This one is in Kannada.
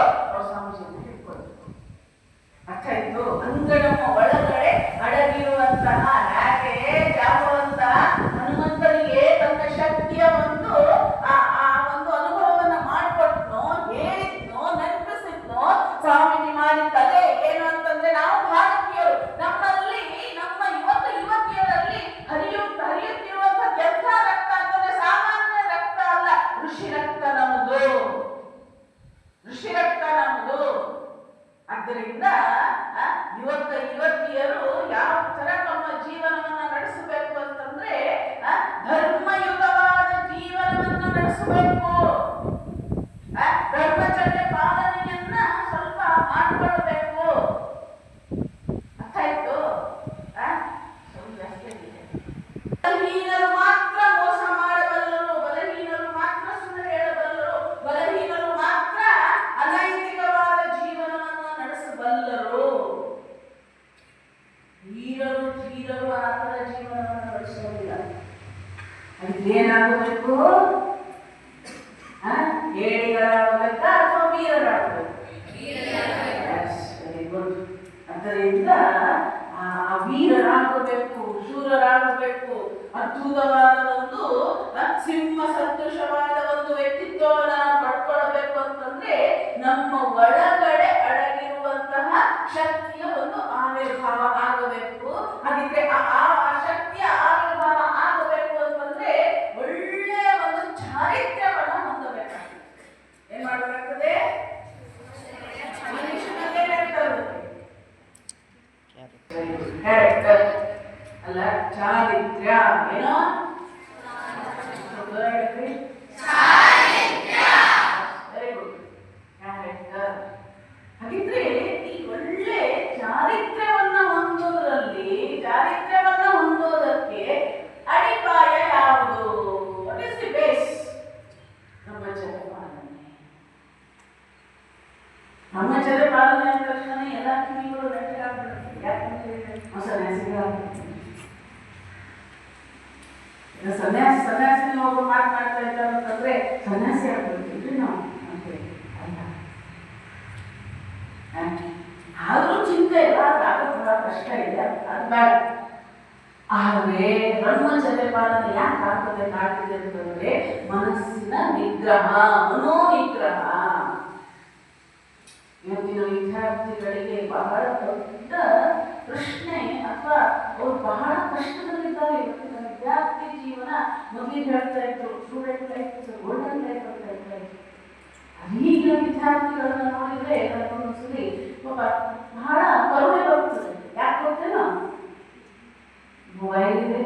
ಅವ್ರ ಸ್ವಾಮೀಜಿಯನ್ನು ತಿಳ್ಕೊಳ್ಬೇಕು. ಅರ್ಥ ಆಯ್ತು? ಅಂಗಡಮ ಒಳಗಡೆ ಅಡಗಿರುವಂತಹ ಯಾಕೆ ಜಾಗುವಂತ ಹನುಮಂತನಿಗೆ ತನ್ನ ಶಕ್ತಿಯ ಒಂದು ಒಂದು ಅನುಭವವನ್ನ ಮಾಡಿಕೊಟ್ನೋ, ಹೇಳಿದ್ನೋ, ನೆನಪಿಸಿದ್ನೋ ಸ್ವಾಮೀಜಿ ಮಾಡಿದ್ದದೇ ಏನು ಅಂತಂದ್ರೆ, ನಾವು ಭಾರತೀಯರು, ನಮ್ಮಲ್ಲಿ ನಮ್ಮ ಯುವತಿಯರಲ್ಲಿ ಹರಿಯುತ್ತಿರುವಂತಹ ಎಂಥ ರಕ್ತ ಅಂತಂದ್ರೆ ಸಾಮಾನ್ಯ ರಕ್ತ ಅಲ್ಲ, ಋಷಿ ರಕ್ತ ನಮ್ಮದು, ಋಷಿ ರಕ್ತ ನಮ್ಮದು. ಆದ್ದರಿಂದ ಯುವತಿಯರು ಯಾವ ತರ ತಮ್ಮ ಜೀವನವನ್ನ ನಡೆಸಬೇಕು ಅಂತಂದ್ರೆ ಧರ್ಮಯುತವಾದ ಜೀವನವನ್ನ ನಡೆಸಬೇಕು. ಬ್ರಹ್ಮಚರ್ಯ ಪಾಲನೆಯನ್ನ ಸ್ವಲ್ಪ ಮಾಡ್ಕೊಳ್ಬೇಕು. ಅರ್ಥ ಆಯ್ತು? ಬಲಹೀನರು ಮಾತ್ರ ಮೋಸ ಮಾಡಬಲ್ಲರು, ಬಲಹೀನರು ಮಾತ್ರ ಸುಳ್ಳು ಹೇಳಬಲ್ಲರು, ಬಲಹೀನರು ಮಾತ್ರ ಅನೈತಿಕವಾದ ಜೀವನವನ್ನು ನಡೆಸಬಲ್ಲರು. ಧೀರರು ಆ ಥರ ಜೀವನವನ್ನು ನಡೆಸೋದಿಲ್ಲ. ಅದೇನಾಗಬೇಕು? ಏಳಿಗಳಾಗಬೇಕಾ ಅಥವಾ ವೀರರಾಗಬೇಕು? Very good. ಅದರಿಂದ ಆ ವೀರರಾಗಬೇಕು, ಶೂರರಾಗಬೇಕು, ಅದ್ಭುತವಾದ ಒಂದು ಸಿಂಹ ಸದೃಶವಾದ ಒಂದು ವ್ಯಕ್ತಿತ್ವವನ್ನು ಪಡ್ಕೊಳ್ಬೇಕು ಅಂತಂದ್ರೆ ನಮ್ಮ ಒಳಗಡೆ ಅಡಗಿರುವಂತಹ ಶಕ್ತಿಯ ಒಂದು ಆವಿರ್ಭಾವ ಆಗಬೇಕು. ಹಾಗಿದ್ರೆ ಆ ಶಕ್ತಿಯ ಆವಿರ್ಭಾವ ಆಗಬೇಕು ಅಂತಂದ್ರೆ ಒಳ್ಳೆಯ ಒಂದು ಚಾರಿತ್ರ್ಯವನ್ನ ಹೊಂದಬೇಕಾಗ್ತದೆ. ಏನ್ ಮಾಡಬೇಕಾಗ್ತದೆ? ಕ್ಯಾರೆಕ್ಟರ್ ಅಲ್ಲ, ಚಾರಿತ್ರ್ಯ. ಏನೋ ವೆರಿ ಗುಡ್, ಕ್ಯಾರೆಕ್ಟರ್. ಹಾಗಿದ್ರೆ ಈ ಒಳ್ಳೆ ಚಾರಿತ್ರ್ಯವನ್ನ ಹೊಂದೋದಕ್ಕೆ ಅಡಿಪಾಯ ಯಾವುದು? What is the base? ಬ್ರಹ್ಮಚರ್ಯ ಪಾಲನೆ. ಬ್ರಹ್ಮಚರ್ಯ ಪಾಲನೆ ಅಂದ ತಕ್ಷಣ ಎಲ್ಲ ಕಿವಿಗಳು ಗಟ್ಟಿಯಾಗ್ಬಿಡುತ್ತೆ. ಯಾಕಂದ್ರೆ ಸನ್ಯಾಸಿನ ಒಬ್ಬರು ಮಾತನಾಡ್ತಾ ಇದ್ದಾರೆ ಅಂತಂದ್ರೆ ಸನ್ಯಾಸಿ ಆಗ್ಬಿಡ್ತೀವಿ ನಾವು ಅಂತೇಳಿ ಅಲ್ಲ. ಆದ್ರೂ ಚಿಂತೆ ಇಲ್ಲ, ಬಹಳ ಕಷ್ಟ ಇದೆ, ಅದು ಬೇಡ. ಆದರೆ ಬ್ರಹ್ಮಚರ್ಯ ಪಾಲನೆ ಯಾಕೆ ಆಗ್ತದೆ ಅಂತಂದ್ರೆ ಮನಸ್ಸಿನ ನಿಗ್ರಹ, ಮನೋನಿಗ್ರಹ. ಇವತ್ತಿನ ವಿದ್ಯಾರ್ಥಿಗಳಿಗೆ ಬಹಳ ದೊಡ್ಡ ಪ್ರಶ್ನೆ, ಅಥವಾ ಅವರು ಬಹಳ ಕಷ್ಟದಲ್ಲಿದ್ದಾರೆ. ಇವತ್ತಿನ ವಿದ್ಯಾರ್ಥಿ ಜೀವನ ಮೊದಲಿಗೆ ಹೇಳ್ತಾ ಇದ್ರು, student life is golden life ಅಂತ ಹೇಳ್ತಾ ಇದ್ರು. ಈಗಿನ ವಿದ್ಯಾರ್ಥಿಗಳನ್ನ ನೋಡಿದ್ರೆ ನನಗೊಂದ್ಸಲಿ ಬಹಳ ಕರುಣೆ ಬರ್ತದೆ. ಯಾಕೆ ಗೊತ್ತೇನೋ? ಮೊಬೈಲ್ ಇದೆ,